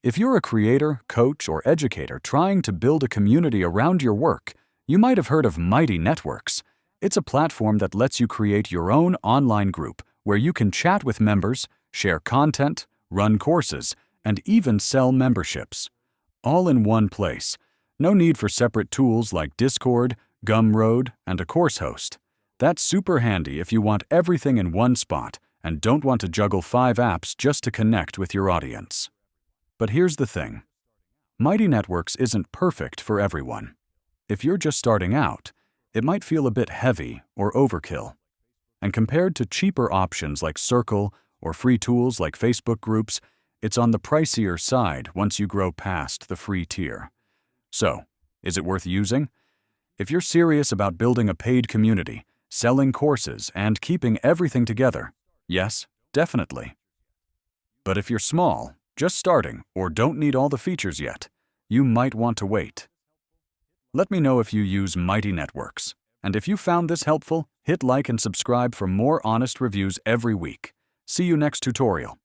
If you're a creator, coach, or educator trying to build a community around your work, you might have heard of Mighty Networks. It's a platform that lets you create your own online group where you can chat with members, share content, run courses, and even sell memberships. All in one place. No need for separate tools like Discord, Gumroad, and a course host. That's super handy if you want everything in one spot and don't want to juggle 5 apps just to connect with your audience. But here's the thing. Mighty Networks isn't perfect for everyone. If you're just starting out, it might feel a bit heavy or overkill. And compared to cheaper options like Circle or free tools like Facebook groups, it's on the pricier side once you grow past the free tier. So, is it worth using? If you're serious about building a paid community, selling courses, and keeping everything together, yes, definitely. But if you're small, just starting, or don't need all the features yet, you might want to wait. Let me know if you use Mighty Networks. And if you found this helpful, hit like and subscribe for more honest reviews every week. See you next tutorial.